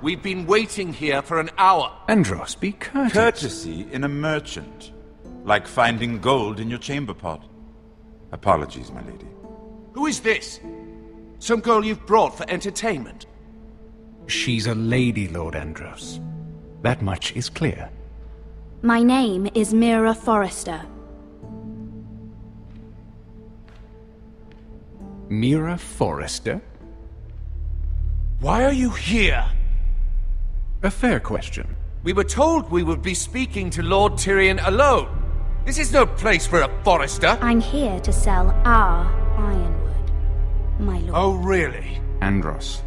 We've been waiting here for an hour. Andros, be courteous. Courtesy in a merchant. Like finding gold in your chamber pot. Apologies, my lady. Who is this? Some girl you've brought for entertainment? She's a lady, Lord Andros. That much is clear. My name is Mira Forrester. Mira Forrester? Why are you here? A fair question. We were told we would be speaking to Lord Tyrion alone. This is no place for a Forrester. I'm here to sell our ironwood, my lord. Oh, really? Andros.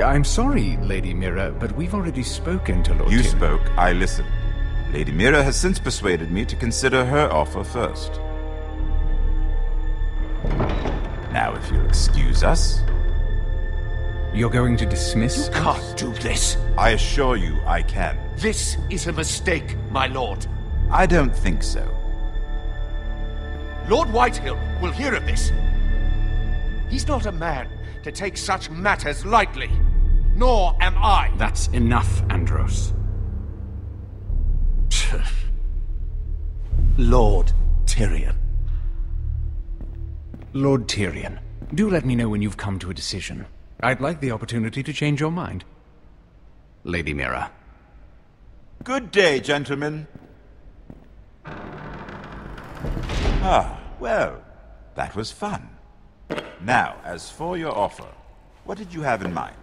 I'm sorry, Lady Mira, but we've already spoken to Lord You Tyrion. spoke, I listened. Lady Mira has since persuaded me to consider her offer first. Now, if you'll excuse us... You're going to dismiss You can't do this. I assure you I can. This is a mistake, my lord. I don't think so. Lord Whitehill will hear of this. He's not a man to take such matters lightly. Nor am I. That's enough, Andros. Lord Tyrion. Lord Tyrion, do let me know when you've come to a decision. I'd like the opportunity to change your mind. Lady Mira. Good day, gentlemen. Ah, well, that was fun. Now, as for your offer, what did you have in mind?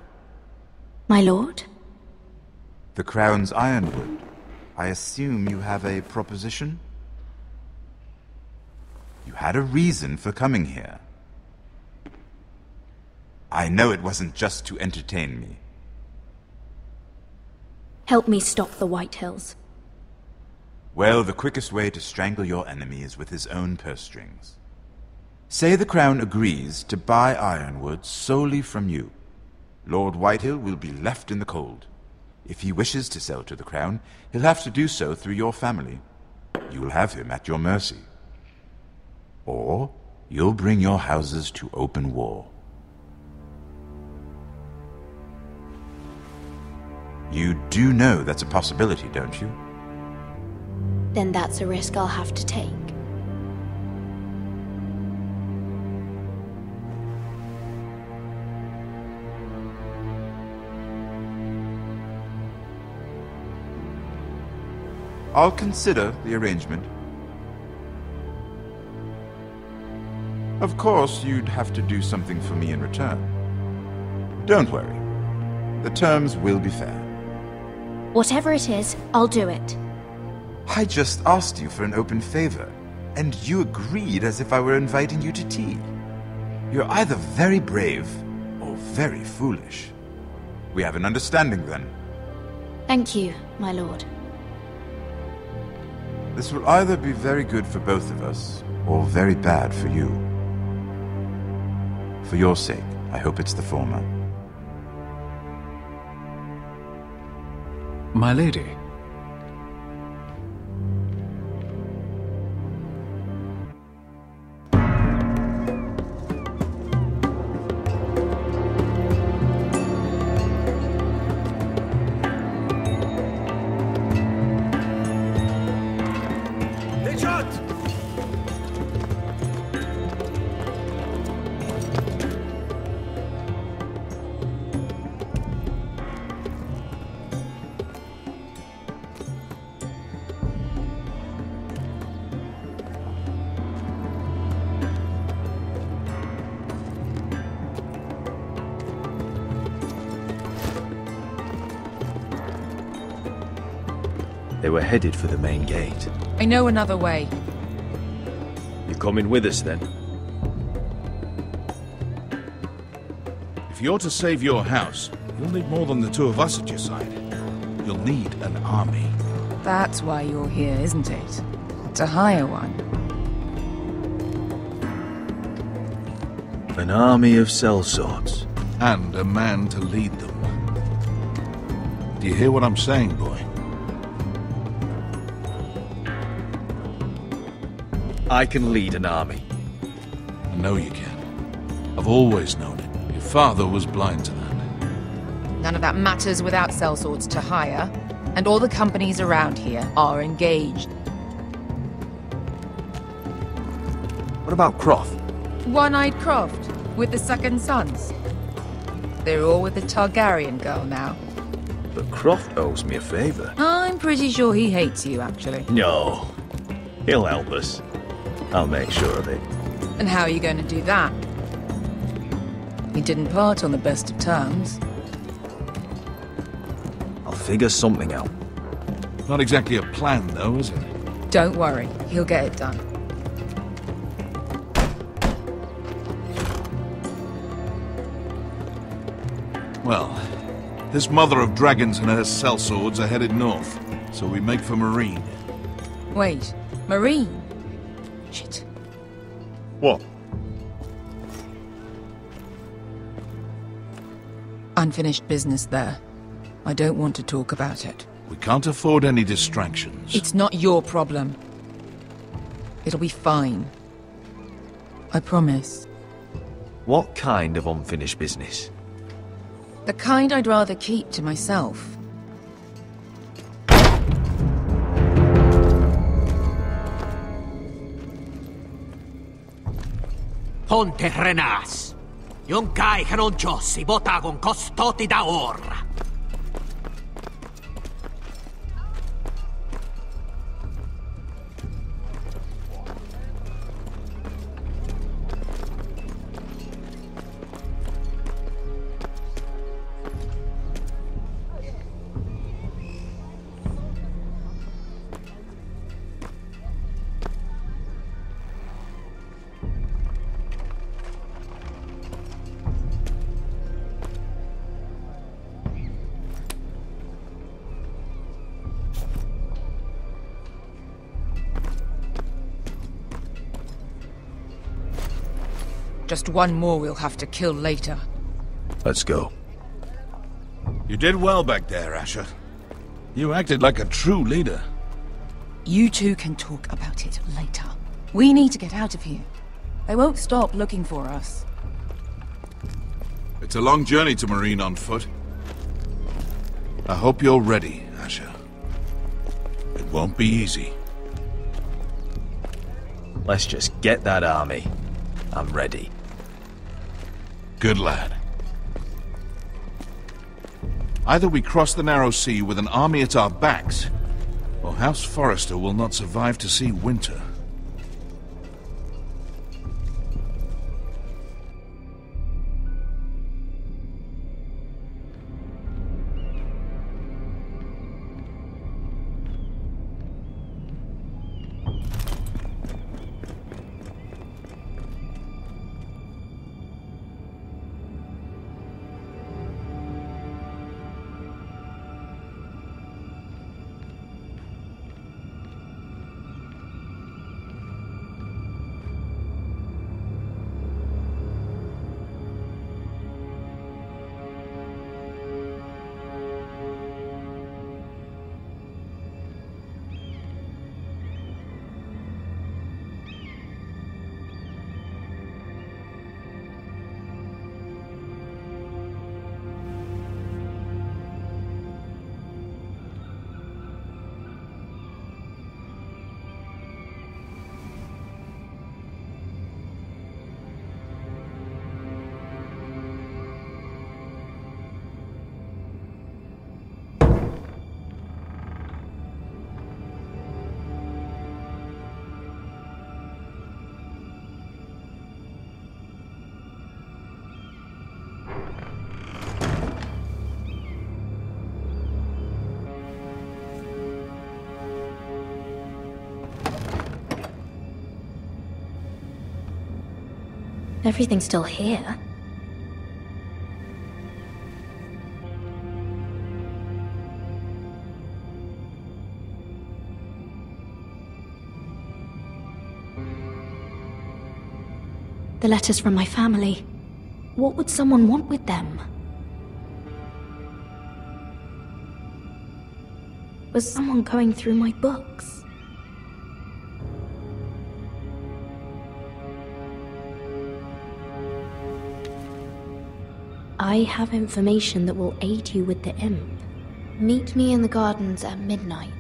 My lord? The Crown's ironwood. I assume you have a proposition? You had a reason for coming here. I know it wasn't just to entertain me. Help me stop the Whitehills. Well, the quickest way to strangle your enemy is with his own purse strings. Say the Crown agrees to buy ironwood solely from you. Lord Whitehill will be left in the cold. If he wishes to sell to the Crown, he'll have to do so through your family. You will have him at your mercy. Or you'll bring your houses to open war. You do know that's a possibility, don't you? Then that's a risk I'll have to take. I'll consider the arrangement. Of course, you'd have to do something for me in return. Don't worry. The terms will be fair. Whatever it is, I'll do it. I just asked you for an open favor, and you agreed as if I were inviting you to tea. You're either very brave or very foolish. We have an understanding then. Thank you, my lord. This will either be very good for both of us, or very bad for you. For your sake, I hope it's the former. My lady. They were headed for the main gate. I know another way. You're coming with us, then? If you're to save your house, you'll need more than the two of us at your side. You'll need an army. That's why you're here, isn't it? To hire one. An army of sellswords. And a man to lead them. Do you hear what I'm saying, boy? I can lead an army. I know you can. I've always known it. Your father was blind to that. None of that matters without sellswords to hire, and all the companies around here are engaged. What about Croft? One-Eyed Croft, with the second sons. They're all with the Targaryen girl now. But Croft owes me a favor. I'm pretty sure he hates you, actually. No. He'll help us. I'll make sure of it. And how are you going to do that? We didn't part on the best of terms. I'll figure something out. Not exactly a plan, though, is it? Don't worry, he'll get it done. Well, this mother of dragons and her sellswords are headed north, so we make for Marine. Wait, Marine? Shit. What? Unfinished business there. I don't want to talk about it. We can't afford any distractions. It's not your problem. It'll be fine. I promise. What kind of unfinished business? The kind I'd rather keep to myself. Ponte Renas. Yung kai kanon Diyos, ibotagong kostoti da ora. Just one more we'll have to kill later. Let's go. You did well back there, Asher. You acted like a true leader. You two can talk about it later. We need to get out of here. They won't stop looking for us. It's a long journey to Marine on foot. I hope you're ready, Asher. It won't be easy. Let's just get that army. I'm ready. Good lad. Either we cross the narrow sea with an army at our backs, or House Forrester will not survive to see winter. Everything's still here. The letters from my family. What would someone want with them? Was someone going through my books? I have information that will aid you with the imp. Meet me in the gardens at midnight.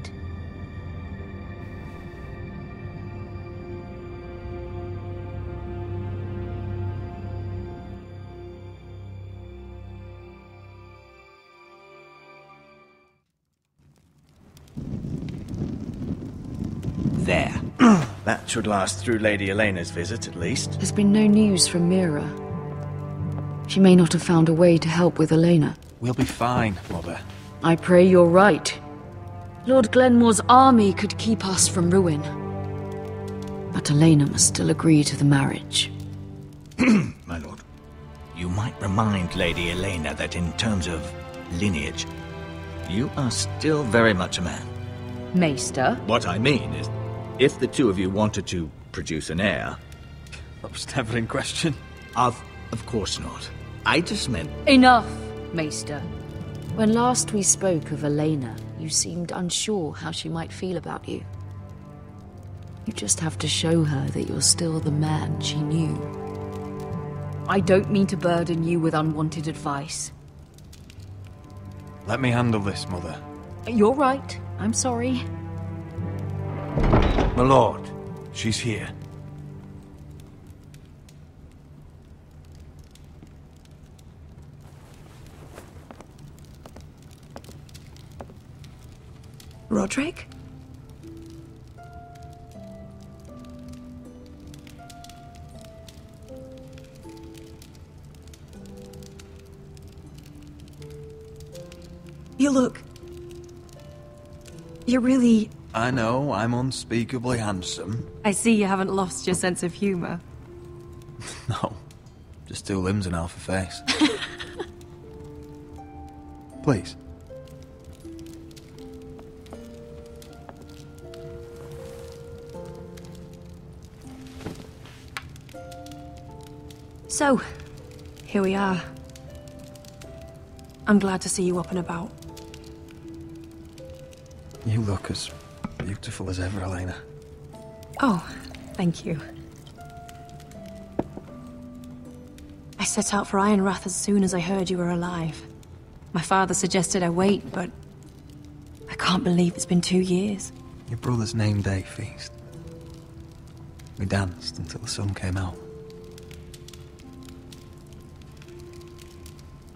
There. That should last through Lady Elena's visit, at least. There's been no news from Mira. She may not have found a way to help with Elena. We'll be fine, Mother. I pray you're right. Lord Glenmore's army could keep us from ruin. But Elena must still agree to the marriage. My lord. You might remind Lady Elena that in terms of lineage, you are still very much a man. Maester? What I mean is, if the two of you wanted to produce an heir... That was never in question. Of course not. I just meant... Enough, Maester. When last we spoke of Elena, you seemed unsure how she might feel about you. You just have to show her that you're still the man she knew. I don't mean to burden you with unwanted advice. Let me handle this, Mother. You're right. I'm sorry. My lord, she's here. Roderick? You look... You're really... I know, I'm unspeakably handsome. I see you haven't lost your sense of humor. No, just two limbs and half a face. Please. So, here we are. I'm glad to see you up and about. You look as beautiful as ever, Elena. Oh, thank you. I set out for Ironrath as soon as I heard you were alive. My father suggested I wait, but I can't believe it's been 2 years. Your brother's name day feast. We danced until the sun came out.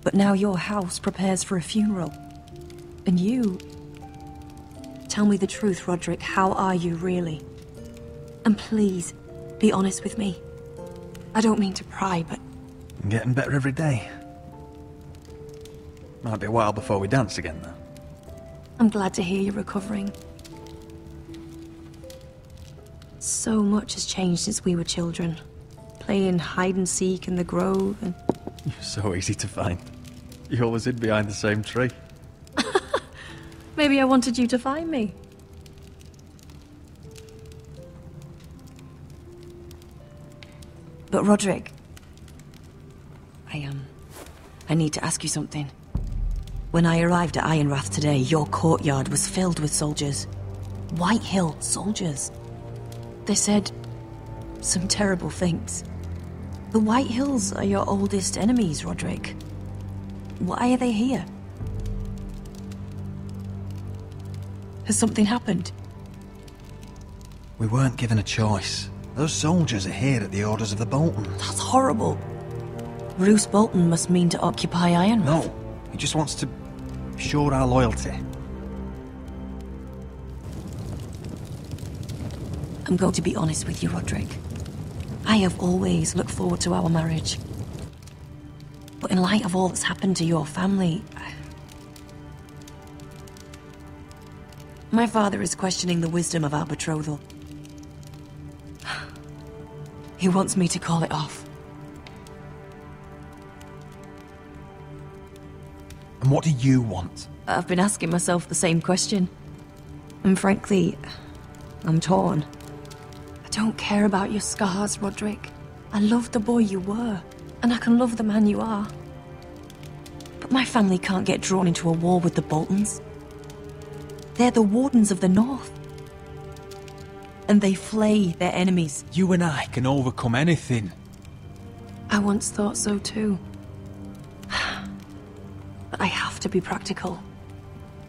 But now your house prepares for a funeral. And you... Tell me the truth, Roderick. How are you, really? And please, be honest with me. I don't mean to pry, but... I'm getting better every day. Might be a while before we dance again, though. I'm glad to hear you're recovering. So much has changed since we were children. Playing hide and seek in the grove and... You're so easy to find. You always hid behind the same tree. Maybe I wanted you to find me. But Roderick... I need to ask you something. When I arrived at Ironrath today, your courtyard was filled with soldiers. Whitehill soldiers. They said some terrible things. The Whitehills are your oldest enemies, Roderick. Why are they here? Has something happened? We weren't given a choice. Those soldiers are here at the orders of the Boltons. That's horrible. Roose Bolton must mean to occupy Ironrath. No, he just wants to show our loyalty. I'm going to be honest with you, Roderick. I have always looked forward to our marriage. But in light of all that's happened to your family... My father is questioning the wisdom of our betrothal. He wants me to call it off. And what do you want? I've been asking myself the same question. And frankly, I'm torn. I don't care about your scars, Roderick. I love the boy you were, and I can love the man you are. But my family can't get drawn into a war with the Boltons. They're the Wardens of the North. And they flay their enemies. You and I can overcome anything. I once thought so too. But I have to be practical.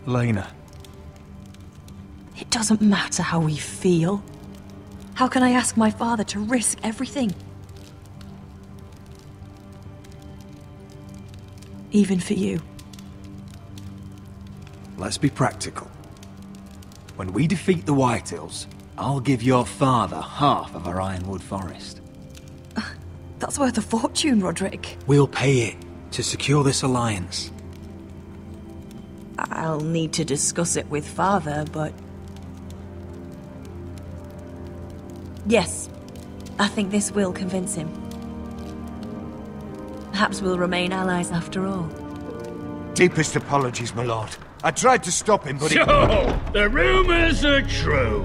Lena. It doesn't matter how we feel. How can I ask my father to risk everything? Even for you. Let's be practical. When we defeat the Whitehills, I'll give your father half of our Ironwood Forest. That's worth a fortune, Roderick. We'll pay it to secure this alliance. I'll need to discuss it with father, but... Yes, I think this will convince him. Perhaps we'll remain allies after all. Deepest apologies, my lord. I tried to stop him, but So, the rumors are true.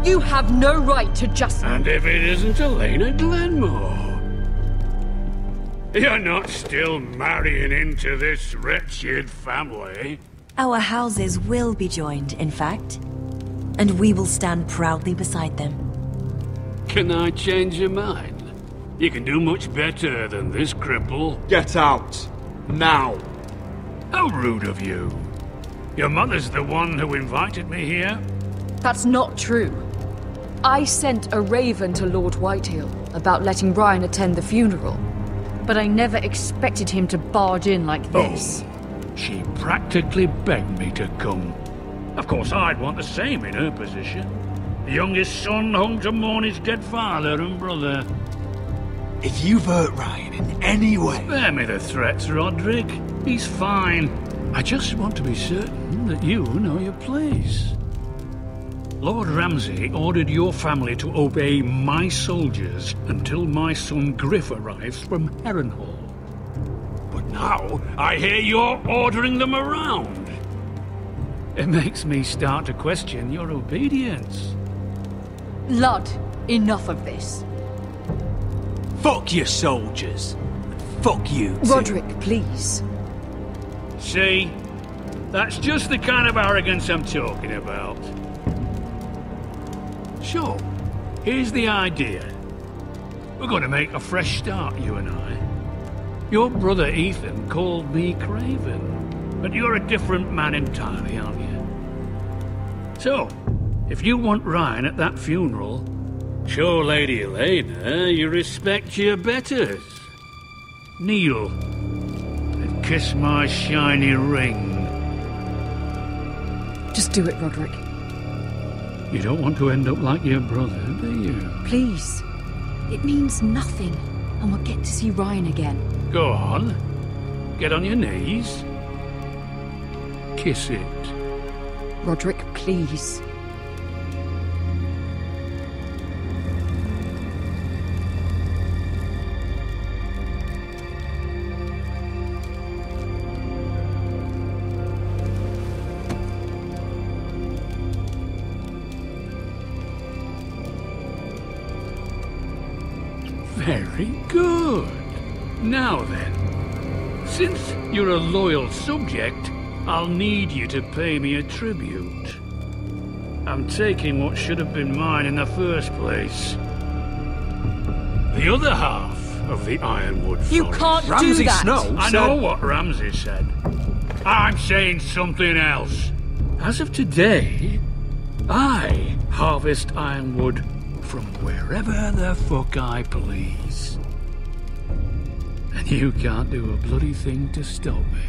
You have no right to just... And if it isn't Elena Glenmore? You're not still marrying into this wretched family? Our houses will be joined, in fact. And we will stand proudly beside them. Can I change your mind? You can do much better than this cripple. Get out. Now. How rude of you. Your mother's the one who invited me here? That's not true. I sent a raven to Lord Whitehill about letting Brian attend the funeral. But I never expected him to barge in like this. Oh, she practically begged me to come. Of course, I'd want the same in her position. The youngest son home to mourn his dead father and brother. If you've hurt Ryan in any way... Spare me the threats, Roderick. He's fine. I just want to be certain that you know your place. Lord Ramsay ordered your family to obey my soldiers until my son Griff arrives from Harrenhal. But now, I hear you're ordering them around. It makes me start to question your obedience. Lud, enough of this. Fuck your soldiers. Fuck you too. Roderick, please. See? That's just the kind of arrogance I'm talking about. So, here's the idea. We're going to make a fresh start, you and I. Your brother Ethan called me Craven, but you're a different man entirely, aren't you? So, if you want Ryan at that funeral, show Lady Elena you respect your betters. Kneel and kiss my shiny ring. Just do it, Roderick. You don't want to end up like your brother, do you? Please. It means nothing, and we'll get to see Ryan again. Go on. Get on your knees. Kiss it. Roderick, please. Very good. Now then, since you're a loyal subject, I'll need you to pay me a tribute. I'm taking what should have been mine in the first place. The other half of the Ironwood Forest. You can't do that! I know what Ramsay said. I'm saying something else. As of today, I harvest Ironwood from wherever the fuck I please. And you can't do a bloody thing to stop me.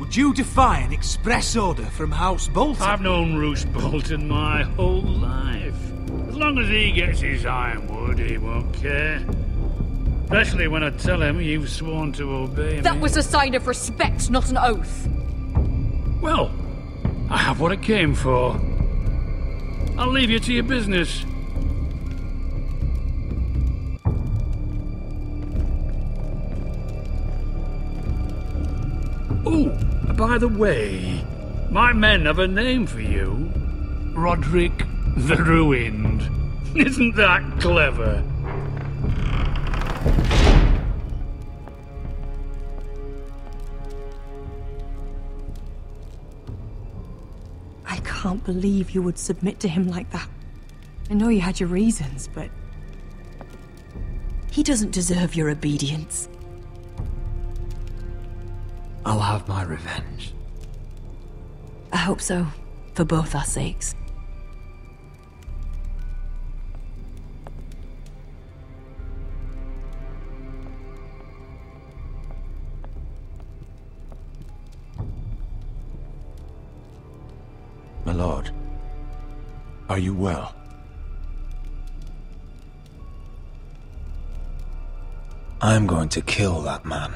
Would you defy an express order from House Bolton? I've known Roose Bolton my whole life. As long as he gets his Ironwood, he won't care. Especially when I tell him you've sworn to obey me. That was a sign of respect, not an oath. Well, I have what I came for. I'll leave you to your business. Oh, by the way, my men have a name for you. Roderick the Ruined. Isn't that clever? I can't believe you would submit to him like that. I know you had your reasons, but... he doesn't deserve your obedience. I'll have my revenge. I hope so, for both our sakes. My lord, are you well? I'm going to kill that man.